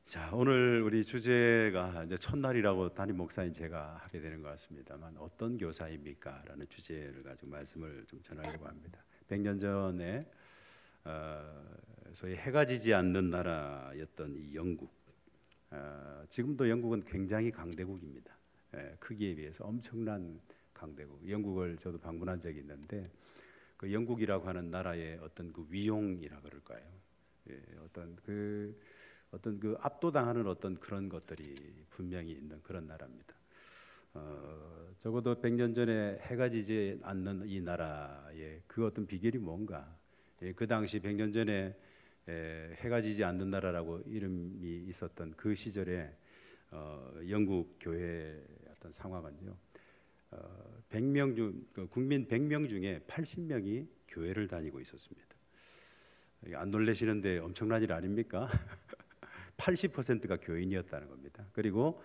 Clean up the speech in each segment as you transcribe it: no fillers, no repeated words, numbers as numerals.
자, 오늘 우리 주제가 이제 첫날이라고 담임 목사인 제가 하게 되는 것 같습니다만 어떤 교사입니까? 라는 주제를 가지고 말씀을 좀 전하려고 합니다. 100년 전에 소위 해가 지지 않는 나라였던 이 영국, 지금도 영국은 굉장히 강대국입니다. 크기에 비해서 엄청난 강대국. 영국을 저도 방문한 적이 있는데 그 영국이라고 하는 나라의 어떤 그 위용이라 그럴까요? 어떤 그 압도당하는 어떤 그런 것들이 분명히 있는 그런 나라입니다. 적어도 100년 전에 해가 지지 않는 이 나라의 그 어떤 비결이 뭔가? 그 당시 100년 전에 해가 지지 않는 나라라고 이름이 있었던 그 시절에 영국 교회의 어떤 상황은요. 100명 중 국민 100명 중에 80명이 교회를 다니고 있었습니다. 안 놀라시는데 엄청난 일 아닙니까? 80%가 교인이었다는 겁니다. 그리고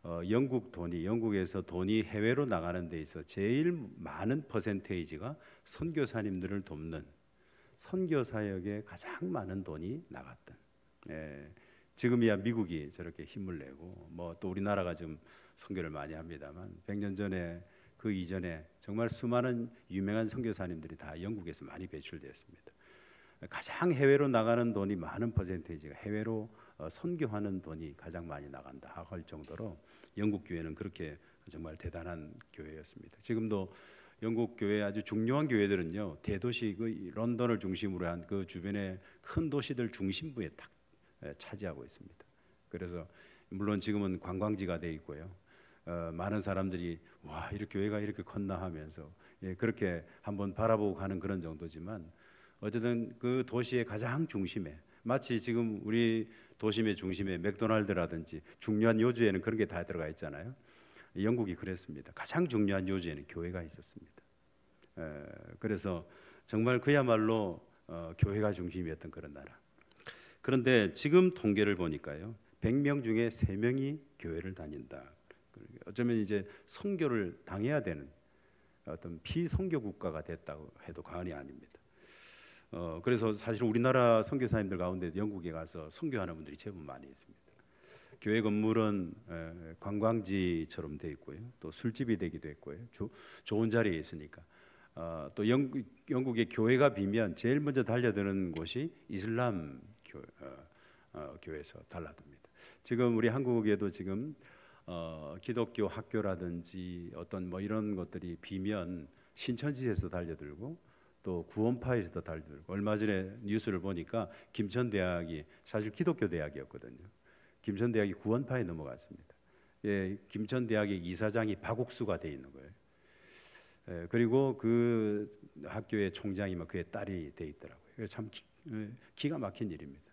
영국에서 돈이 해외로 나가는 데 있어 제일 많은 퍼센테이지가 선교사님들을 돕는 선교 사역에 가장 많은 돈이 나갔던. 지금이야 미국이 저렇게 힘을 내고 뭐 또 우리나라가 좀 선교를 많이 합니다만 100년 전에 그 이전에 정말 수많은 유명한 선교사님들이 다 영국에서 많이 배출되었습니다. 가장 해외로 나가는 돈이 많은 퍼센테이지가 해외로 선교하는 돈이 가장 많이 나간다 할 정도로 영국 교회는 그렇게 정말 대단한 교회였습니다. 지금도 영국 교회 아주 중요한 교회들은요, 대도시 그 런던을 중심으로 한 그 주변의 큰 도시들 중심부에 딱 차지하고 있습니다. 그래서 물론 지금은 관광지가 돼 있고요. 많은 사람들이 와, 이렇게 교회가 이렇게 컸나 하면서 그렇게 한번 바라보고 가는 그런 정도지만 어쨌든 그 도시의 가장 중심에 마치 지금 우리 도심의 중심에 맥도날드라든지 중요한 요주에는 그런 게 다 들어가 있잖아요. 영국이 그랬습니다. 가장 중요한 요주에는 교회가 있었습니다. 그래서 정말 그야말로 교회가 중심이었던 그런 나라. 그런데 지금 통계를 보니까요, 100명 중에 3명이 교회를 다닌다. 어쩌면 이제 선교를 당해야 되는 어떤 피선교 국가가 됐다고 해도 과언이 아닙니다. 그래서 사실 우리나라 선교사님들 가운데 영국에 가서 선교하는 분들이 제법 많이 있습니다. 교회 건물은 관광지처럼 돼 있고요, 또 술집이 되기도 했고요. 좋은 자리에 있으니까. 또 영국의 교회가 비면 제일 먼저 달려드는 곳이 이슬람 교회에서 달라듭니다. 지금 우리 한국에도 지금 기독교 학교라든지 어떤 뭐 이런 것들이 비면 신천지에서 달려들고 또 구원파에서도 달려들고, 얼마 전에 뉴스를 보니까 김천대학이 사실 기독교 대학이었거든요. 김천대학이 구원파에 넘어갔습니다. 김천대학의 이사장이 박옥수가 돼 있는 거예요. 그리고 그 학교의 총장이 그의 딸이 돼 있더라고요. 참 기가 막힌 일입니다.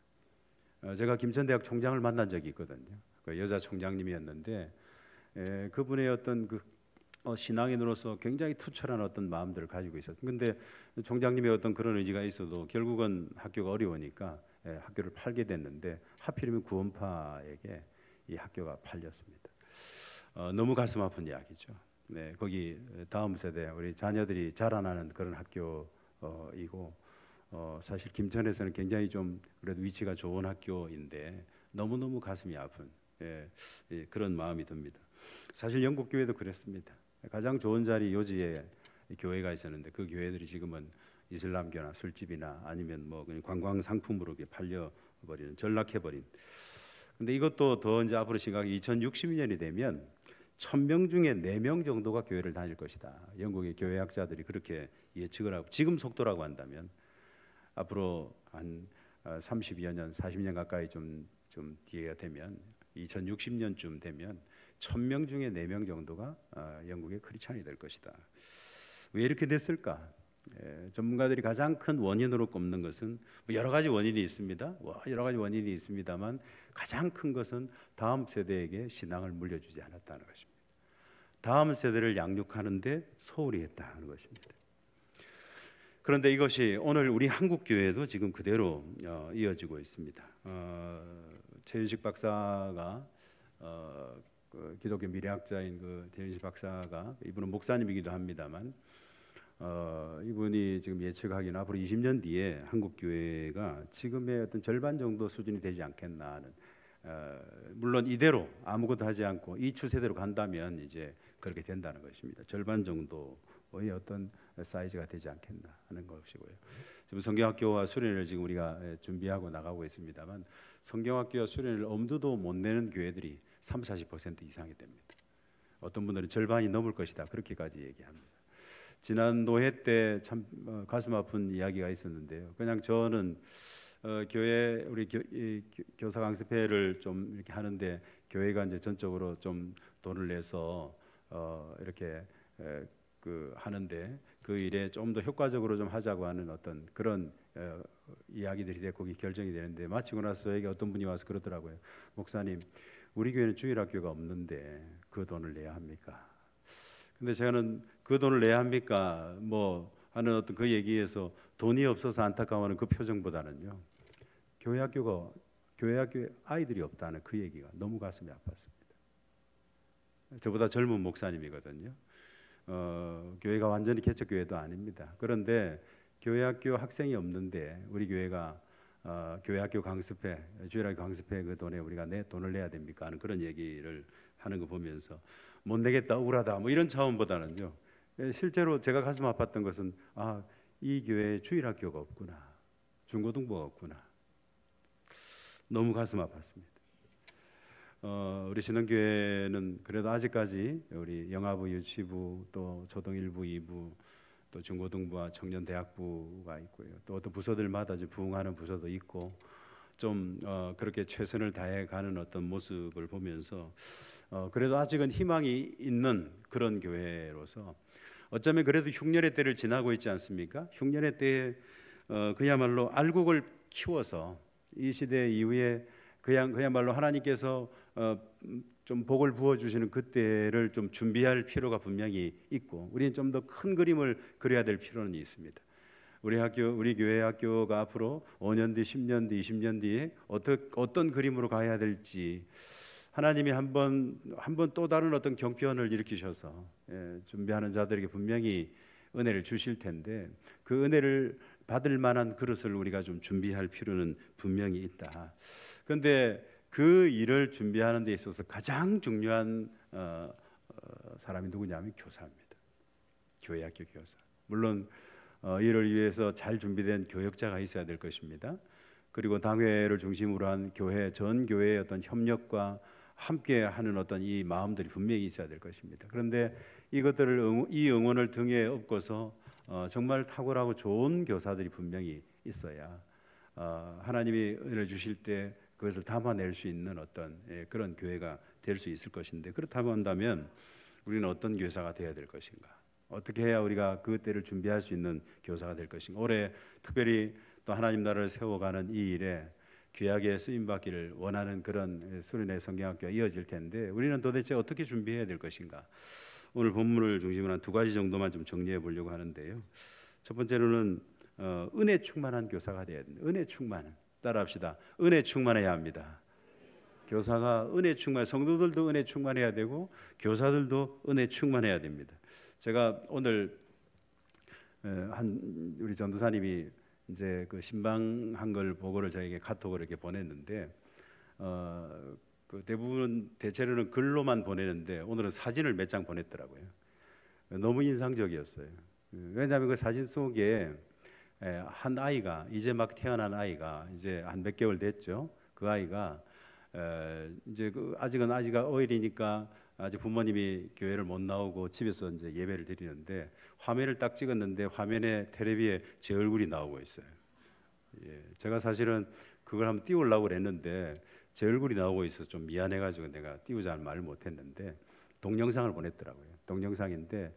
제가 김천대학 총장을 만난 적이 있거든요. 그 여자 총장님이었는데 그분의 어떤 그 신앙인으로서 굉장히 투철한 어떤 마음들을 가지고 있었어요. 근데 총장님의 어떤 그런 의지가 있어도 결국은 학교가 어려우니까 학교를 팔게 됐는데 하필이면 구원파에게 이 학교가 팔렸습니다. 너무 가슴 아픈 이야기죠. 거기 다음 세대 우리 자녀들이 자라나는 그런 학교이고 사실 김천에서는 굉장히 좀 그래도 위치가 좋은 학교인데 너무너무 가슴이 아픈 그런 마음이 듭니다. 사실 영국 교회도 그랬습니다. 가장 좋은 자리 요지에 교회가 있었는데 그 교회들이 지금은 이슬람교나 술집이나 아니면 뭐 그냥 관광 상품으로 팔려버리는, 전락해버린. 근데 이것도 더 이제 앞으로 시각이 2060년이 되면 1000명 중에 4명 정도가 교회를 다닐 것이다. 영국의 교회학자들이 그렇게 예측을 하고, 지금 속도라고 한다면 앞으로 한 30여 년, 40년 가까이 좀 뒤에가 되면 2060년쯤 되면 1000명 중에 4명 정도가 영국의 크리스찬이 될 것이다. 왜 이렇게 됐을까? 전문가들이 가장 큰 원인으로 꼽는 것은 여러 가지 원인이 있습니다. 여러 가지 원인이 있습니다만 가장 큰 것은 다음 세대에게 신앙을 물려주지 않았다는 것입니다. 다음 세대를 양육하는데 소홀히 했다는 것입니다. 그런데 이것이 오늘 우리 한국 교회도 지금 그대로 이어지고 있습니다. 최윤식 박사가 그 기독교 미래학자인 그 최윤식 박사가, 이분은 목사님이기도 합니다만 이분이 지금 예측하기는 앞으로 20년 뒤에 한국 교회가 지금의 어떤 절반 정도 수준이 되지 않겠나 하는 물론 이대로 아무것도 하지 않고 이 추세대로 간다면 이제 그렇게 된다는 것입니다. 절반 정도의 어떤 사이즈가 되지 않겠나 하는 것이고요. 지금 성경학교와 수련회를 지금 우리가 준비하고 나가고 있습니다만 성경학교와 수련회를 엄두도 못 내는 교회들이 30-40% 이상이 됩니다. 어떤 분들은 절반이 넘을 것이다 그렇게까지 얘기합니다. 지난 노회 때 참 가슴 아픈 이야기가 있었는데요. 그냥 저는 교회 우리 교사 강습회를 좀 이렇게 하는데 교회가 이제 전적으로 좀 돈을 내서 이렇게 하는데 그 일에 좀 더 효과적으로 좀 하자고 하는 어떤 그런 이야기들이 되고 결정이 되는데 마치고 나서 저에게 어떤 분이 와서 그러더라고요. 목사님, 우리 교회는 주일학교가 없는데 그 돈을 내야 합니까? 근데 저는 그 돈을 내야 합니까? 뭐 하는 어떤 그 얘기에서 돈이 없어서 안타까워하는 그 표정보다는요. 교회 학교에 아이들이 없다는 그 얘기가 너무 가슴이 아팠습니다. 저보다 젊은 목사님이거든요. 교회가 완전히 개척교회도 아닙니다. 그런데 교회 학교 학생이 없는데 우리 교회가 교회 학교 강습회, 주일학교 강습회 그 돈에 우리가 돈을 내야 됩니까? 하는 그런 얘기를 하는 거 보면서 못 내겠다, 우울하다 뭐 이런 차원보다는요. 실제로 제가 가슴 아팠던 것은 이 교회에 주일학교가 없구나, 중고등부가 없구나. 너무 가슴 아팠습니다. 우리 신흥교회는 그래도 아직까지 우리 영아부, 유치부, 또 초등 1부, 2부, 또 중고등부와 청년대학부가 있고요. 또 어떤 부서들마다 부흥하는 부서도 있고 좀 그렇게 최선을 다해 가는 어떤 모습을 보면서 그래도 아직은 희망이 있는 그런 교회로서 어쩌면 그래도 흉년의 때를 지나고 있지 않습니까? 흉년의 때에 그야말로 알곡을 키워서 이 시대 이후에 그야말로 하나님께서 좀 복을 부어 주시는 그때를 좀 준비할 필요가 분명히 있고 우리는 좀 더 큰 그림을 그려야 될 필요는 있습니다. 우리 교회 학교가 앞으로 5년 뒤, 10년 뒤, 20년 뒤에 어떤 그림으로 가야 될지 하나님이 한번 또 다른 어떤 경편을 일으키셔서 준비하는 자들에게 분명히 은혜를 주실 텐데 그 은혜를 받을 만한 그릇을 우리가 좀 준비할 필요는 분명히 있다. 그런데 그 일을 준비하는 데 있어서 가장 중요한 사람이 누구냐면 교사입니다. 교회 학교 교사. 물론 이를 위해서 잘 준비된 교역자가 있어야 될 것입니다. 그리고 당회를 중심으로 한 전 교회의 어떤 협력과 함께 하는 어떤 이 마음들이 분명히 있어야 될 것입니다. 그런데 이 응원을 등에 업고서 정말 탁월하고 좋은 교사들이 분명히 있어야 하나님이 은혜를 주실 때 그것을 담아낼 수 있는 어떤 그런 교회가 될 수 있을 것인데 그렇다고 한다면 우리는 어떤 교사가 되어야 될 것인가? 어떻게 해야 우리가 그 때를 준비할 수 있는 교사가 될 것인가? 올해 특별히 또 하나님 나라를 세워가는 이 일에 귀하게 쓰임받기를 원하는 그런 수련회 성경학교가 이어질 텐데 우리는 도대체 어떻게 준비해야 될 것인가? 오늘 본문을 중심으로 한 두 가지 정도만 좀 정리해 보려고 하는데요. 첫 번째로는 은혜 충만한 교사가 되어야 됩니다. 은혜 충만. 따라합시다. 은혜 충만해야 합니다. 교사가 은혜 충만, 성도들도 은혜 충만해야 되고 교사들도 은혜 충만해야 됩니다. 제가 오늘 우리 전도사님이 이제 그 신방한 걸 보고를 저에게 카톡으로 이렇게 보냈는데 그 대체로는 글로만 보내는데 오늘은 사진을 몇 장 보냈더라고요. 너무 인상적이었어요. 왜냐하면 그 사진 속에 한 아이가 이제 막 태어난 아이가 이제 한 몇 개월 됐죠. 그 아이가 이제 아직은 어일이니까 아직 부모님이 교회를 못 나오고 집에서 이제 예배를 드리는데 화면을 딱 찍었는데 화면에 텔레비에 제 얼굴이 나오고 있어요. 제가 사실은 그걸 한번 띄우려고 그랬는데 제 얼굴이 나오고 있어서 좀 미안해가지고 내가 띄우자는 말을 못했는데 동영상을 보냈더라고요. 동영상인데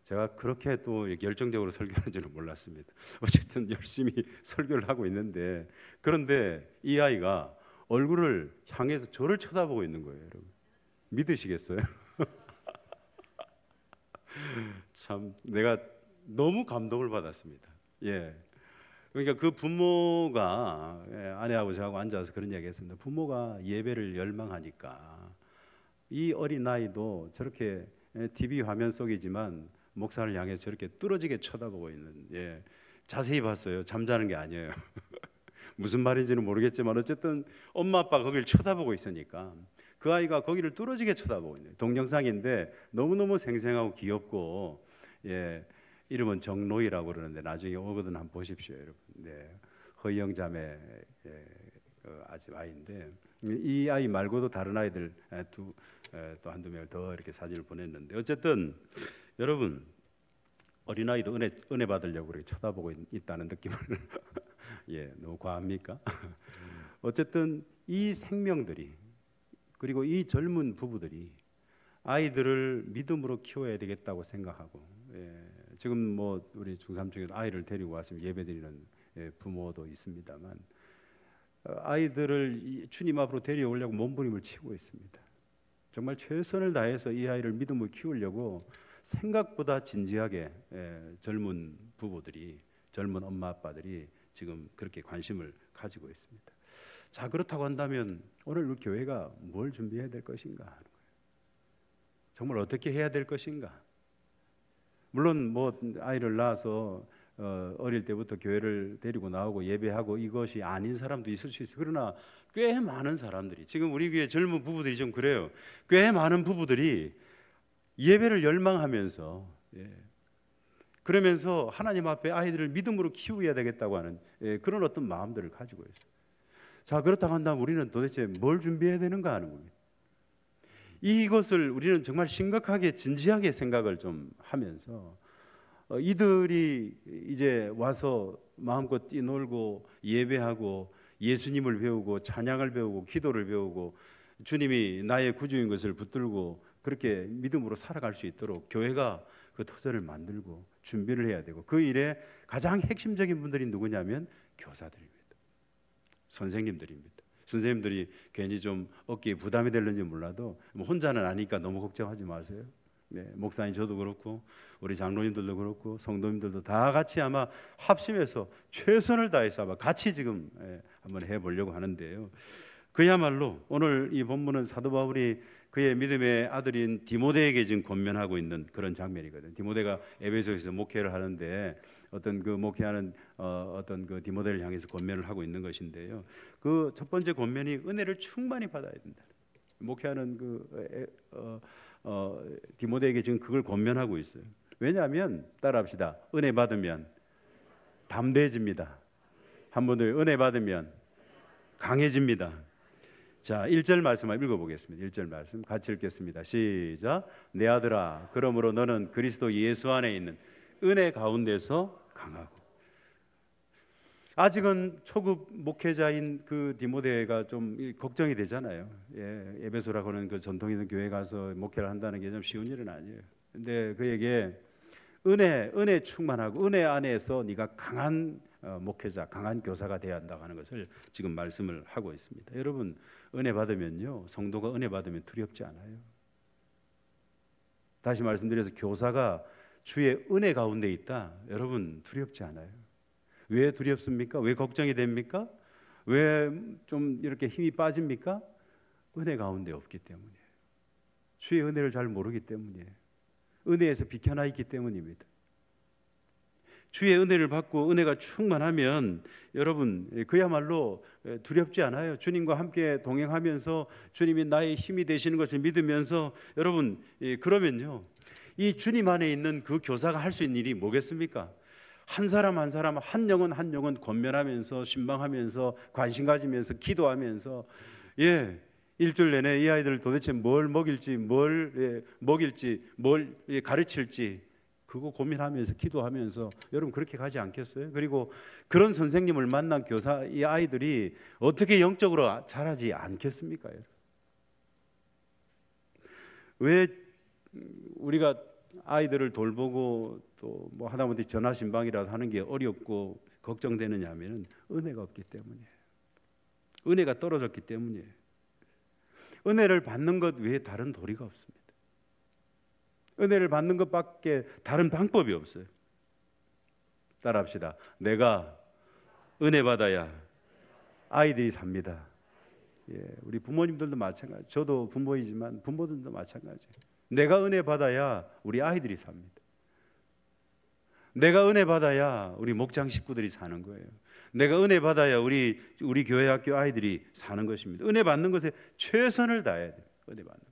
제가 그렇게 또 열정적으로 설교하는 줄은 몰랐습니다. 어쨌든 열심히 설교를 하고 있는데 그런데 이 아이가 얼굴을 향해서 저를 쳐다보고 있는 거예요. 여러분 믿으시겠어요? 참 내가 너무 감동을 받았습니다. 그러니까 그 부모가 아내하고 저하고 앉아서 그런 이야기했습니다. 부모가 예배를 열망하니까 이 어린 아이도 저렇게 TV 화면 속이지만 목사를 향해 저렇게 뚫어지게 쳐다보고 있는 자세히 봤어요. 잠자는 게 아니에요. 무슨 말인지는 모르겠지만 어쨌든 엄마 아빠가 거기를 쳐다보고 있으니까 그 아이가 거기를 뚫어지게 쳐다보고 있는 동영상인데 너무너무 생생하고 귀엽고, 예, 이름은 정로이라고 그러는데 나중에 오거든 한번 보십시오, 여러분. 네, 허영 자매, 예, 아직 아이인데 이 아이 말고도 다른 아이들 또 한두 명을 더 이렇게 사진을 보냈는데, 어쨌든 여러분, 어린아이도 은혜 받으려고 그렇게 쳐다보고 있다는 느낌을 예, 너무 과합니까? 어쨌든 이 생명들이, 그리고 이 젊은 부부들이 아이들을 믿음으로 키워야 되겠다고 생각하고, 예, 지금 뭐 우리 중3 중에도 아이를 데리고 왔으면 예배드리는, 예, 부모도 있습니다만 아이들을 주님 앞으로 데려오려고 몸부림을 치고 있습니다. 정말 최선을 다해서 이 아이를 믿음으로 키우려고 생각보다 진지하게, 예, 젊은 부부들이, 젊은 엄마 아빠들이 지금 그렇게 관심을 가지고 있습니다. 자, 그렇다고 한다면 오늘 우리 교회가 뭘 준비해야 될 것인가 하는 거예요. 정말 어떻게 해야 될 것인가. 물론 뭐 아이를 낳아서 어릴 때부터 교회를 데리고 나오고 예배하고 이것이 아닌 사람도 있을 수 있어요. 그러나 꽤 많은 사람들이, 지금 우리 교회 젊은 부부들이 좀 그래요. 꽤 많은 부부들이 예배를 열망하면서, 예, 그러면서 하나님 앞에 아이들을 믿음으로 키워야 되겠다고 하는, 예, 그런 어떤 마음들을 가지고 있어요. 자, 그렇다고 한다면 우리는 도대체 뭘 준비해야 되는가 하는 겁니다. 이것을 우리는 정말 심각하게 진지하게 생각을 좀 하면서 이들이 이제 와서 마음껏 뛰놀고 예배하고 예수님을 배우고 찬양을 배우고 기도를 배우고 주님이 나의 구주인 것을 붙들고 그렇게 믿음으로 살아갈 수 있도록 교회가 그 터전을 만들고 준비를 해야 되고, 그 일에 가장 핵심적인 분들이 누구냐면 교사들입니다. 선생님들입니다. 선생님들이 괜히 좀 어깨에 부담이 될는지 몰라도 뭐 혼자는 아니까 너무 걱정하지 마세요. 네, 목사님 저도 그렇고 우리 장로님들도 그렇고 성도님들도 다 같이 아마 합심해서 최선을 다해서 아마 같이 지금, 예, 한번 해보려고 하는데요. 그야말로 오늘 이 본문은 사도 바울이 그의 믿음의 아들인 디모데에게 지금 권면하고 있는 그런 장면이거든요. 디모데가 에베소에서 목회를 하는데 어떤 그 목회하는 어떤 그 디모데를 향해서 권면을 하고 있는 것인데요. 그 첫 번째 권면이 은혜를 충만히 받아야 된다. 목회하는 디모데에게 지금 그걸 권면하고 있어요. 왜냐하면 따라합시다. 은혜 받으면 담대해집니다. 한 번 더, 은혜 받으면 강해집니다. 자, 1절 말씀 한번 읽어보겠습니다. 1절 말씀 같이 읽겠습니다. 시작. 내 아들아, 그러므로 너는 그리스도 예수 안에 있는 은혜 가운데서 강하고. 아직은 초급 목회자인 그 디모데가 좀 걱정이 되잖아요. 예, 에베소라고 하는 그 전통 있는 교회 가서 목회를 한다는 게 좀 쉬운 일은 아니에요. 근데 그에게 은혜 충만하고 은혜 안에서 네가 강한 목회자, 강한 교사가 되어야 한다고 하는 것을 지금 말씀을 하고 있습니다. 여러분, 은혜 받으면요, 성도가 은혜 받으면 두렵지 않아요. 다시 말씀드려서 교사가 주의 은혜 가운데 있다, 여러분 두렵지 않아요. 왜 두렵습니까? 왜 걱정이 됩니까? 왜 좀 이렇게 힘이 빠집니까? 은혜 가운데 없기 때문이에요. 주의 은혜를 잘 모르기 때문이에요. 은혜에서 비켜나 있기 때문입니다. 주의 은혜를 받고 은혜가 충만하면 여러분 그야말로 두렵지 않아요. 주님과 함께 동행하면서 주님이 나의 힘이 되시는 것을 믿으면서 여러분, 그러면요, 이 주님 안에 있는 그 교사가 할 수 있는 일이 뭐겠습니까? 한 사람 한 사람, 한 영혼 한 영혼 권면하면서 신방하면서 관심 가지면서 기도하면서, 예, 일주일 내내 이 아이들을 도대체 뭘 먹일지, 뭘 가르칠지 그거 고민하면서 기도하면서 여러분 그렇게 가지 않겠어요? 그리고 그런 선생님을 만난 교사, 이 아이들이 어떻게 영적으로 자라지 않겠습니까? 왜 우리가 아이들을 돌보고 또 뭐 하다못해 전화 신방이라도 하는 게 어렵고 걱정되느냐 하면 은혜가 없기 때문이에요. 은혜가 떨어졌기 때문이에요. 은혜를 받는 것 외에 다른 도리가 없습니다. 은혜를 받는 것밖에 다른 방법이 없어요. 따라합시다. 내가 은혜 받아야 아이들이 삽니다. 예, 우리 부모님들도 마찬가지. 저도 부모이지만 부모들도 마찬가지. 내가 은혜 받아야 우리 아이들이 삽니다. 내가 은혜 받아야 우리 목장 식구들이 사는 거예요. 내가 은혜 받아야 우리 교회 학교 아이들이 사는 것입니다. 은혜 받는 것에 최선을 다해야 돼요. 은혜 받는 것.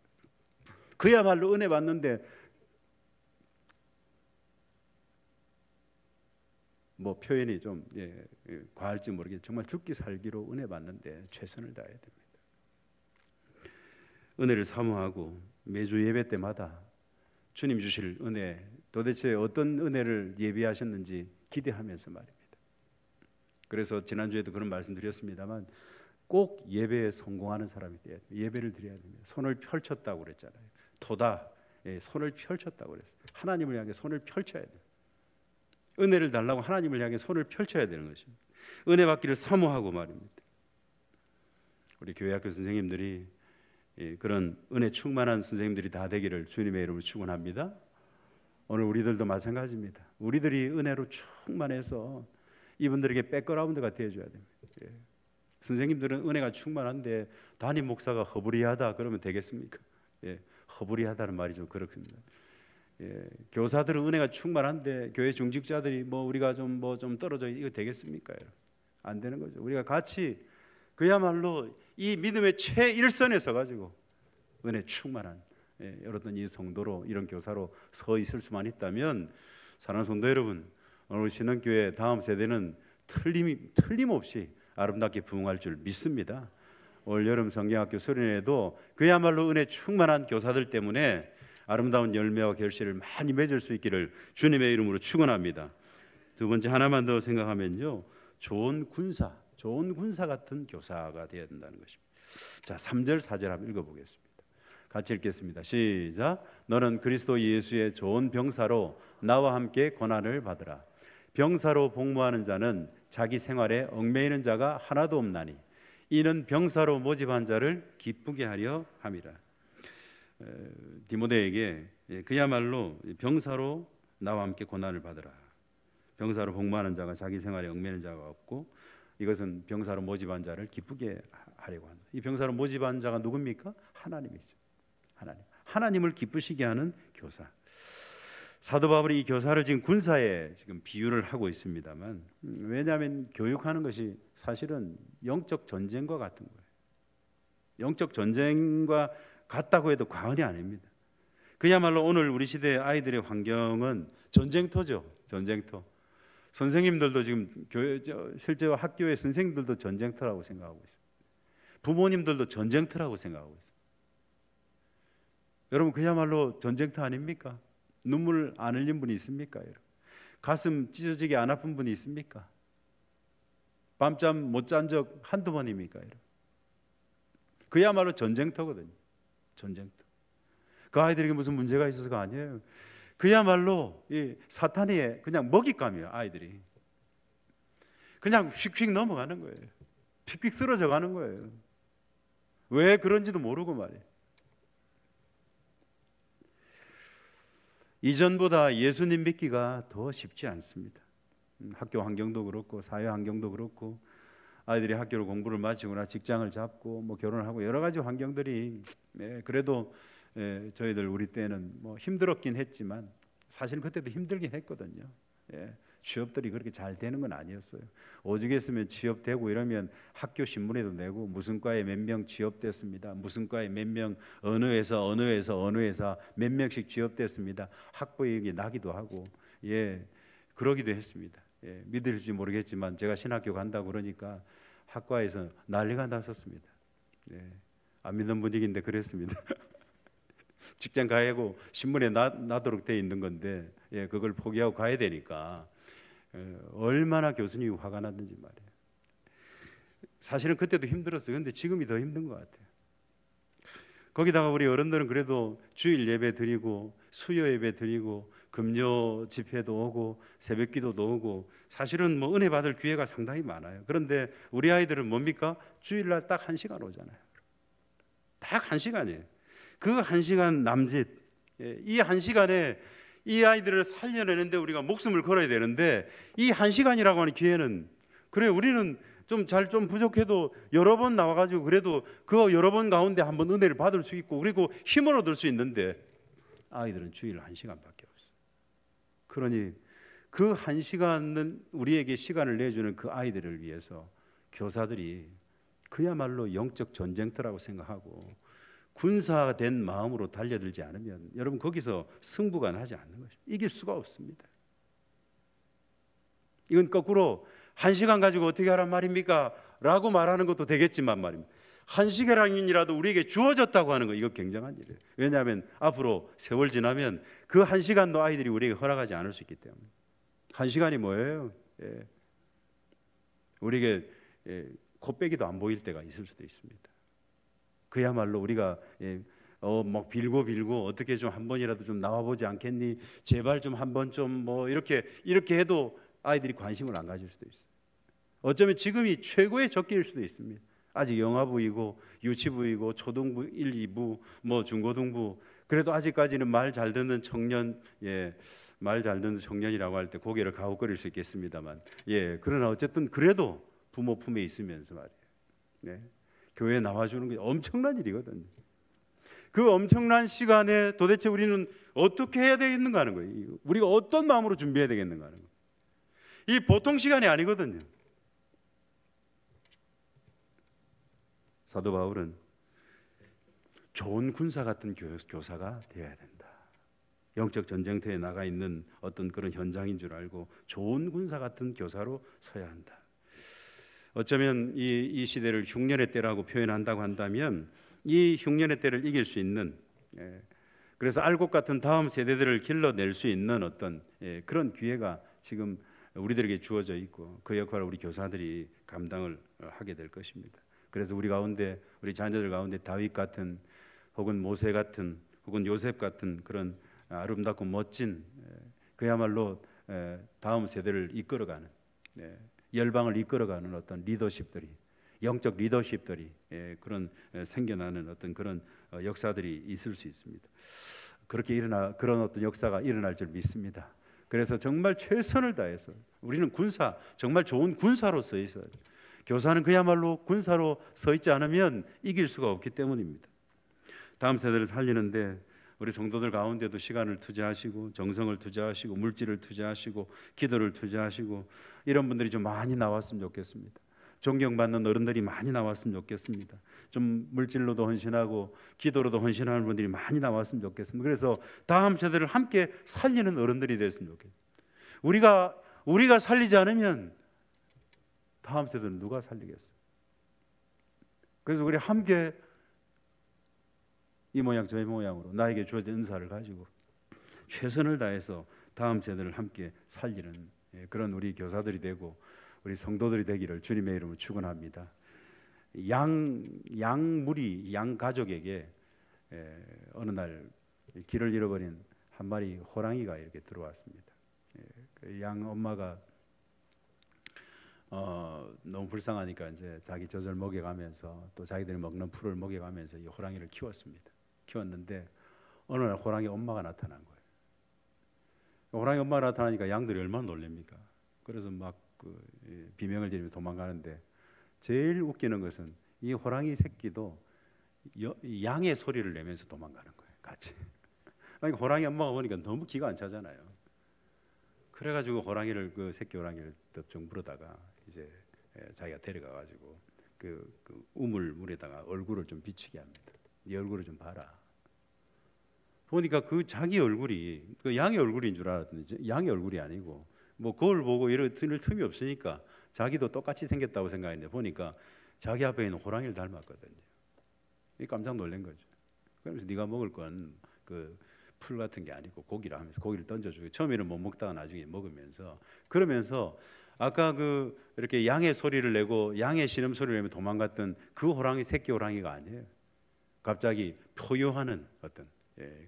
그야말로 은혜 받는데 뭐 표현이 좀 과할지 모르겠지만 정말 죽기 살기로 은혜 받는데 최선을 다해야 됩니다. 은혜를 사모하고 매주 예배 때마다 주님 주실 은혜, 도대체 어떤 은혜를 예비하셨는지 기대하면서 말입니다. 그래서 지난주에도 그런 말씀 드렸습니다만 꼭 예배에 성공하는 사람이 돼야 돼요. 예배를 드려야 됩니다. 손을 펼쳤다고 그랬잖아요. 토다, 손을 펼쳤다고 그랬어요. 하나님을 향해 손을 펼쳐야 돼요. 은혜를 달라고 하나님을 향해 손을 펼쳐야 되는 것입니다. 은혜 받기를 사모하고 말입니다. 우리 교회 학교 선생님들이 그런 은혜 충만한 선생님들이 다 되기를 주님의 이름으로 축원합니다. 오늘 우리들도 마찬가지입니다. 우리들이 은혜로 충만해서 이분들에게 백그라운드가 되어줘야 됩니다. 선생님들은 은혜가 충만한데 담임 목사가 허브리하다 그러면 되겠습니까? 허브리하다는 말이 좀 그렇습니다. 교사들은 은혜가 충만한데 교회 중직자들이 뭐 우리가 좀 떨어져 이거 되겠습니까? 안 되는 거죠. 우리가 같이 그야말로 이 믿음의 최일선에 서가지고 은혜 충만한 여러분 이 성도로 이런 교사로 서 있을 수만 있다면 사랑하는 성도 여러분, 오늘 신흥교회 다음 세대는 틀림없이 아름답게 부흥할 줄 믿습니다. 올 여름 성경학교 수련회에도 그야말로 은혜 충만한 교사들 때문에 아름다운 열매와 결실을 많이 맺을 수 있기를 주님의 이름으로 축원합니다. 두 번째 하나만 더 생각하면요, 좋은 군사 같은 교사가 되어야 된다는 것입니다. 자, 3절 4절 한번 읽어보겠습니다. 같이 읽겠습니다. 시작. 너는 그리스도 예수의 좋은 병사로 나와 함께 고난을 받으라. 병사로 복무하는 자는 자기 생활에 얽매이는 자가 하나도 없나니 이는 병사로 모집한 자를 기쁘게 하려 함이라. 디모데에게 그야말로 병사로 나와 함께 고난을 받으라. 병사로 복무하는 자가 자기 생활에 얽매이는 자가 없고 이것은 병사로 모집한 자를 기쁘게 하려고 한다. 이 병사로 모집한 자가 누굽니까? 하나님이죠. 하나님을 기쁘시게 하는 교사. 사도 바울이 이 교사를 지금 군사에 지금 비유를 하고 있습니다만, 왜냐하면 교육하는 것이 사실은 영적 전쟁과 같은 거예요. 영적 전쟁과 같다고 해도 과언이 아닙니다. 그야말로 오늘 우리 시대의 아이들의 환경은 전쟁터죠. 전쟁터. 선생님들도 지금 실제 학교의 선생님들도 전쟁터라고 생각하고 있습니다. 부모님들도 전쟁터라고 생각하고 있습니다. 여러분 그야말로 전쟁터 아닙니까? 눈물 안 흘린 분이 있습니까? 여러분? 가슴 찢어지게 안 아픈 분이 있습니까? 밤잠 못 잔 적 한두 번입니까? 여러분? 그야말로 전쟁터거든요. 전쟁터. 그 아이들에게 무슨 문제가 있어서가 아니에요. 그야말로 이 사탄의 그냥 먹잇감이에요. 아이들이 그냥 휙휙 넘어가는 거예요. 픽픽 쓰러져 가는 거예요. 왜 그런지도 모르고 말이에요. 이전보다 예수님 믿기가 더 쉽지 않습니다. 학교 환경도 그렇고 사회 환경도 그렇고 아이들이 학교로 공부를 마치거나 직장을 잡고 뭐 결혼을 하고 여러 가지 환경들이 그래도 저희들 우리 때는 뭐 힘들었긴 했지만 사실 그때도 힘들긴 했거든요. 취업들이 그렇게 잘 되는 건 아니었어요. 오죽했으면 취업되고 이러면 학교 신문에도 내고 무슨 과에 몇 명 취업됐습니다. 무슨 과에 몇 명 어느 회사 몇 명씩 취업됐습니다. 학부형이 나기도 하고 그러기도 했습니다. 믿을지 모르겠지만 제가 신학교 간다고 그러니까 학과에서 난리가 났었습니다. 안 믿는 분위기인데 그랬습니다. 직장 가야고 신문에 나도록 돼 있는 건데 그걸 포기하고 가야 되니까 얼마나 교수님이 화가 났는지 말이에요. 사실은 그때도 힘들었어요. 그런데 지금이 더 힘든 것 같아요. 거기다가 우리 어른들은 그래도 주일 예배 드리고 수요 예배 드리고 금요 집회도 오고 새벽 기도도 오고 사실은 뭐 은혜 받을 기회가 상당히 많아요. 그런데 우리 아이들은 뭡니까? 주일날 딱 1시간 오잖아요. 딱 1시간이에요. 그 1시간 남짓, 이 1시간에 이 아이들을 살려내는데 우리가 목숨을 걸어야 되는데 이 1시간이라고 하는 기회는 그래 우리는 좀 부족해도 여러 번 나와가지고 그래도 그 여러 번 가운데 한번 은혜를 받을 수 있고 그리고 힘을 얻을 수 있는데 아이들은 주일 1시간밖에 없어요. 그러니 그 1시간은 우리에게 시간을 내주는 그 아이들을 위해서 교사들이 그야말로 영적 전쟁터라고 생각하고 군사된 마음으로 달려들지 않으면 여러분 거기서 승부가 나지 않는 것입니다. 이길 수가 없습니다. 이건 거꾸로 1시간 가지고 어떻게 하란 말입니까? 라고 말하는 것도 되겠지만 말입니다. 1시간이라도 우리에게 주어졌다고 하는 거 이거 굉장한 일이에요. 왜냐하면 앞으로 세월 지나면 그 1시간도 아이들이 우리에게 허락하지 않을 수 있기 때문에. 1시간이 뭐예요? 우리에게 코빼기도 안 보일 때가 있을 수도 있습니다. 그야말로 우리가 막 빌고 어떻게 좀 한 번이라도 좀 나와보지 않겠니? 제발 좀 한 번 좀 뭐 이렇게 해도 아이들이 관심을 안 가질 수도 있어요. 어쩌면 지금이 최고의 적기일 수도 있습니다. 아직 영아부이고 유치부이고 초등부 1, 2부 뭐 중고등부, 그래도 아직까지는 말 잘 듣는 청년, 말 잘 듣는 청년이라고 할 때 고개를 가혹거릴 수 있겠습니다만, 그러나 어쨌든 그래도 부모 품에 있으면서 말이에요. 교회에 나와주는 게 엄청난 일이거든요. 그 엄청난 시간에 도대체 우리는 어떻게 해야 되겠는가 하는 거예요. 우리가 어떤 마음으로 준비해야 되겠는가 하는 거예요. 이 보통 시간이 아니거든요. 사도 바울은 좋은 군사 같은 교사가 되어야 된다. 영적 전쟁터에 나가 있는 어떤 그런 현장인 줄 알고 좋은 군사 같은 교사로 서야 한다. 어쩌면 이 시대를 흉년의 때라고 표현한다고 한다면 이 흉년의 때를 이길 수 있는, 그래서 알곡 같은 다음 세대들을 길러낼 수 있는 어떤 그런 기회가 지금 우리들에게 주어져 있고 그 역할을 우리 교사들이 감당을 하게 될 것입니다. 그래서 우리 가운데, 우리 자녀들 가운데 다윗 같은 혹은 모세 같은 혹은 요셉 같은 그런 아름답고 멋진, 그야말로 다음 세대를 이끌어가는, 열방을 이끌어가는 어떤 리더십들이, 영적 리더십들이 그런 생겨나는 어떤 그런 역사들이 있을 수 있습니다. 그런 어떤 역사가 일어날 줄 믿습니다. 그래서 정말 최선을 다해서 우리는 정말 좋은 군사로 서 있어야 돼요. 교사는 그야말로 군사로 서 있지 않으면 이길 수가 없기 때문입니다. 다음 세대를 살리는데 우리 성도들 가운데도 시간을 투자하시고 정성을 투자하시고 물질을 투자하시고 기도를 투자하시고 이런 분들이 좀 많이 나왔으면 좋겠습니다. 존경받는 어른들이 많이 나왔으면 좋겠습니다. 좀 물질로도 헌신하고 기도로도 헌신하는 분들이 많이 나왔으면 좋겠습니다. 그래서 다음 세대를 함께 살리는 어른들이 됐으면 좋겠습니다. 우리가 살리지 않으면 다음 세대는 누가 살리겠어요? 그래서 우리 함께 이 모양 저 모양으로 나에게 주어진 은사를 가지고 최선을 다해서 다음 세대를 함께 살리는 그런 우리 교사들이 되고 우리 성도들이 되기를 주님의 이름으로 축원합니다. 양무리 양가족에게 어느 날 길을 잃어버린 한 마리 호랑이가 이렇게 들어왔습니다. 그 양 엄마가 너무 불쌍하니까 이제 자기 젖을 먹여가면서 또 자기들이 먹는 풀을 먹여가면서 이 호랑이를 키웠는데 어느 날 호랑이 엄마가 나타난 거예요. 호랑이 엄마가 나타나니까 양들이 얼마나 놀랍니까? 그래서 막 비명을 지르며 도망가는데 제일 웃기는 것은 이 호랑이 새끼도 양의 소리를 내면서 도망가는 거예요. 같이. 그러니까 호랑이 엄마가 보니까 너무 기가 안 차잖아요. 그래가지고 그 새끼 호랑이를 덥정 물어다가 이제 자기가 데려가가지고 그 우물물에다가 얼굴을 좀 비치게 합니다. 이 얼굴을 좀 봐라. 보니까 그 자기 얼굴이 그 양의 얼굴인 줄 알았더니 양의 얼굴이 아니고 뭐 거울 보고 이럴 틈이 없으니까 자기도 똑같이 생겼다고 생각했는데 보니까 자기 앞에 있는 호랑이를 닮았거든요. 깜짝 놀란 거죠. 그러면서 네가 먹을 건 그 풀 같은 게 아니고 고기라 하면서 고기를 던져주고 처음에는 못 먹다가 나중에 먹으면서 그러면서 아까 이렇게 양의 소리를 내고 양의 신음 소리를 내며 도망갔던 그 호랑이 새끼 호랑이가 아니에요. 갑자기 포효하는 어떤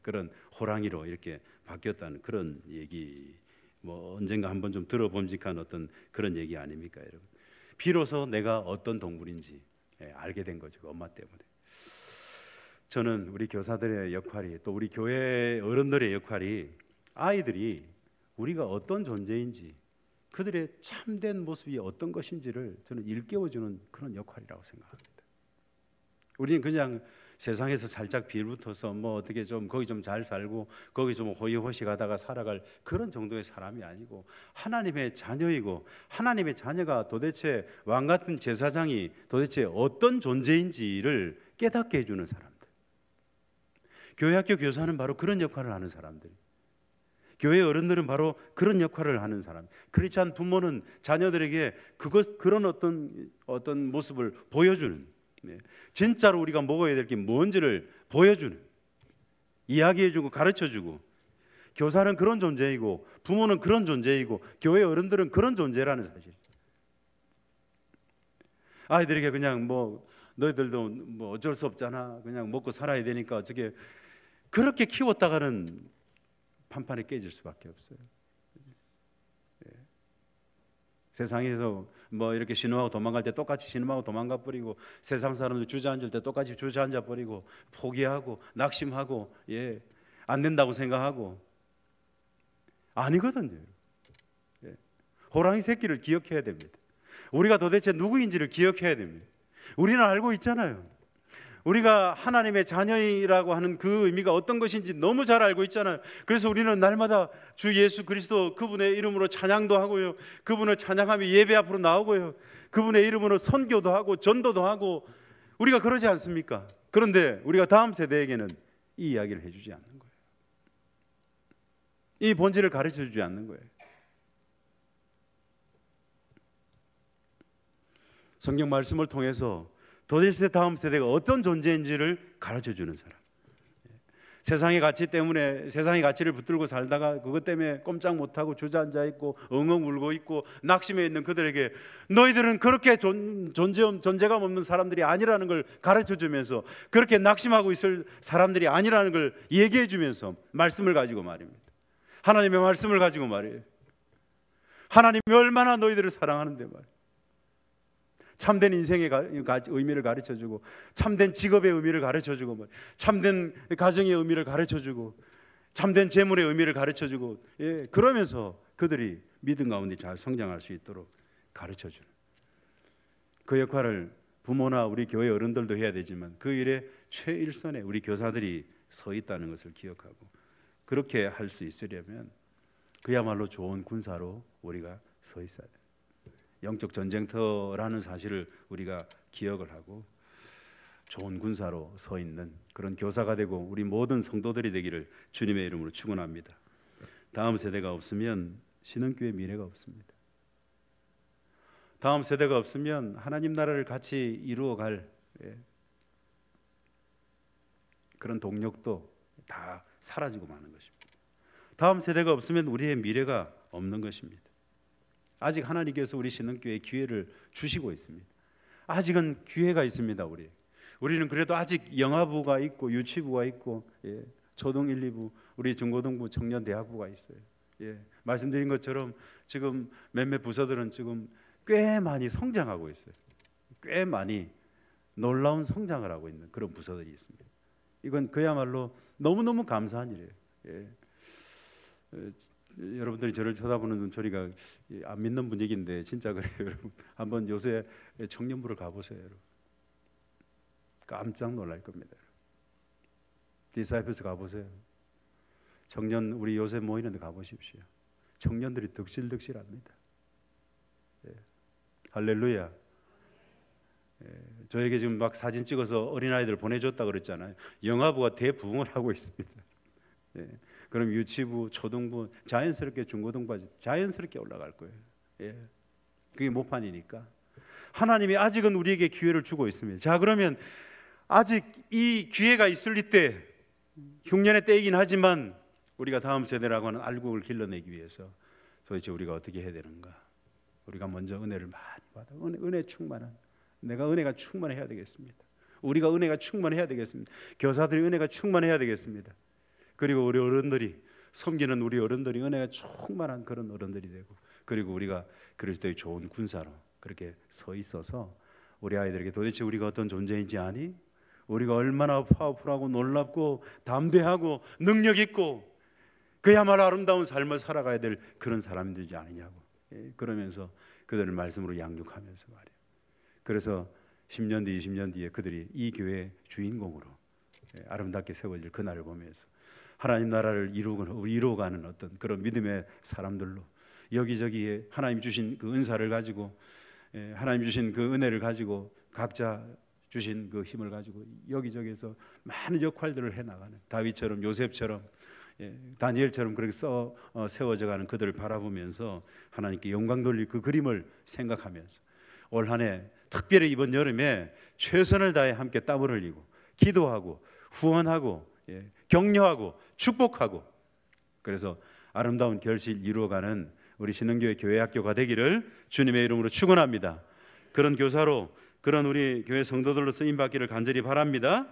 그런 호랑이로 이렇게 바뀌었다는 그런 얘기, 뭐 언젠가 한번 좀 들어봄직한 어떤 그런 얘기 아닙니까, 여러분? 비로소 내가 어떤 동물인지 알게 된 거죠, 그 엄마 때문에. 저는 우리 교사들의 역할이 또 우리 교회 어른들의 역할이 아이들이 우리가 어떤 존재인지 그들의 참된 모습이 어떤 것인지를 저는 일깨워주는 그런 역할이라고 생각합니다. 우리는 그냥 세상에서 살짝 빌붙어서 뭐 어떻게 좀 거기 좀 잘 살고 거기 좀 호의호식 하다가 살아갈 그런 정도의 사람이 아니고 하나님의 자녀이고 하나님의 자녀가 도대체 왕 같은 제사장이 도대체 어떤 존재인지를 깨닫게 해주는 사람들. 교회 학교 교사는 바로 그런 역할을 하는 사람들. 교회 어른들은 바로 그런 역할을 하는 사람. 크리스찬 부모는 자녀들에게 그런 어떤 모습을 보여주는, 진짜로 우리가 먹어야 될 게 뭔지를 보여주는, 이야기해주고 가르쳐주고, 교사는 그런 존재이고 부모는 그런 존재이고 교회 어른들은 그런 존재라는 사실. 아이들에게 그냥 뭐 너희들도 뭐 어쩔 수 없잖아, 그냥 먹고 살아야 되니까 어떻게, 그렇게 키웠다가는 판판에 깨질 수밖에 없어요. 세상에서 뭐 이렇게 신음하고 도망갈 때 똑같이 신음하고 도망가 버리고, 세상 사람들 주저앉을 때 똑같이 주저앉아 버리고, 포기하고 낙심하고, 안 된다고 생각하고, 아니거든요. 호랑이 새끼를 기억해야 됩니다. 우리가 도대체 누구인지를 기억해야 됩니다. 우리는 알고 있잖아요. 우리가 하나님의 자녀이라고 하는 그 의미가 어떤 것인지 너무 잘 알고 있잖아요. 그래서 우리는 날마다 주 예수 그리스도 그분의 이름으로 찬양도 하고요, 그분을 찬양하며 예배 앞으로 나오고요, 그분의 이름으로 선교도 하고 전도도 하고, 우리가 그러지 않습니까? 그런데 우리가 다음 세대에게는 이 이야기를 해주지 않는 거예요. 이 본질을 가르쳐주지 않는 거예요. 성경 말씀을 통해서 도대체 다음 세대가 어떤 존재인지를 가르쳐주는 사람. 세상의 가치 때문에 세상의 가치를 붙들고 살다가 그것 때문에 꼼짝 못하고 주저앉아 있고 엉엉 울고 있고 낙심해 있는 그들에게 너희들은 그렇게 존재감 없는 사람들이 아니라는 걸 가르쳐주면서, 그렇게 낙심하고 있을 사람들이 아니라는 걸 얘기해주면서 말씀을 가지고 말입니다. 하나님의 말씀을 가지고 말이에요. 하나님이 얼마나 너희들을 사랑하는데 말이에요. 참된 인생의 의미를 가르쳐주고, 참된 직업의 의미를 가르쳐주고, 참된 가정의 의미를 가르쳐주고, 참된 재물의 의미를 가르쳐주고, 그러면서 그들이 믿음 가운데 잘 성장할 수 있도록 가르쳐주는 그 역할을 부모나 우리 교회 어른들도 해야 되지만, 그 일에 최일선에 우리 교사들이 서 있다는 것을 기억하고, 그렇게 할 수 있으려면 그야말로 좋은 군사로 우리가 서 있어야 돼요. 영적 전쟁터라는 사실을 우리가 기억을 하고 좋은 군사로 서 있는 그런 교사가 되고 우리 모든 성도들이 되기를 주님의 이름으로 축원합니다. 다음 세대가 없으면 신흥교회 미래가 없습니다. 다음 세대가 없으면 하나님 나라를 같이 이루어갈 그런 동력도 다 사라지고 마는 것입니다. 다음 세대가 없으면 우리의 미래가 없는 것입니다. 아직 하나님께서 우리 신흥교회에 기회를 주시고 있습니다. 아직은 기회가 있습니다. 우리는 그래도 아직 영아부가 있고 유치부가 있고, 초등 1, 2부, 우리 중고등부, 청년대학부가 있어요. 말씀드린 것처럼 지금 몇몇 부서들은 지금 꽤 많이 성장하고 있어요. 꽤 많이 놀라운 성장을 하고 있는 그런 부서들이 있습니다. 이건 그야말로 너무너무 감사한 일이에요. 여러분들이 저를 쳐다보는 눈초리가 안 믿는 분위기인데 진짜 그래요. 여러분 한번 요새 청년부를 가보세요. 여러분 깜짝 놀랄 겁니다. 디사이플스 가보세요. 청년 우리 요새 모이는 데 가보십시오. 청년들이 득실득실합니다. 할렐루야. 저에게 지금 막 사진 찍어서 어린아이들 보내줬다 그랬잖아요. 영아부가 대부흥을 하고 있습니다. 그럼 유치부, 초등부 자연스럽게, 중고등부 자연스럽게 올라갈 거예요. 그게 모판이니까. 하나님이 아직은 우리에게 기회를 주고 있습니다. 자, 그러면 아직 이 기회가 있을 때, 흉년의 때이긴 하지만 우리가 다음 세대라고 하는 알곡을 길러내기 위해서 도대체 우리가 어떻게 해야 되는가? 우리가 먼저 은혜를 많이 받아, 은혜 충만한, 내가 은혜가 충만해야 되겠습니다. 우리가 은혜가 충만해야 되겠습니다. 교사들이 은혜가 충만해야 되겠습니다. 그리고 우리 어른들이, 섬기는 우리 어른들이 은혜가 충만한 그런 어른들이 되고, 그리고 우리가 그리스도의 좋은 군사로 그렇게 서 있어서 우리 아이들에게 도대체 우리가 어떤 존재인지 아니? 우리가 얼마나 파워풀하고 놀랍고 담대하고 능력 있고 그야말로 아름다운 삶을 살아가야 될 그런 사람들이지 아니냐고. 그러면서 그들을 말씀으로 양육하면서 말이에요. 그래서 10년 뒤 20년 뒤에 그들이 이 교회의 주인공으로 아름답게 세워질 그날을 보면서 하나님 나라를 이루어가는 어떤 그런 믿음의 사람들로 여기저기에 하나님 주신 그 은사를 가지고 하나님 주신 그 은혜를 가지고 각자 주신 그 힘을 가지고 여기저기에서 많은 역할들을 해나가는 다윗처럼 요셉처럼 다니엘처럼 그렇게 세워져가는 그들을 바라보면서 하나님께 영광 돌릴 그 그림을 생각하면서 올 한 해 특별히 이번 여름에 최선을 다해 함께 땀을 흘리고 기도하고 후원하고 격려하고 축복하고 그래서 아름다운 결실 이루어가는 우리 신흥교회 교회학교가 되기를 주님의 이름으로 축원합니다. 그런 교사로 그런 우리 교회 성도들로 쓰임받기를 간절히 바랍니다.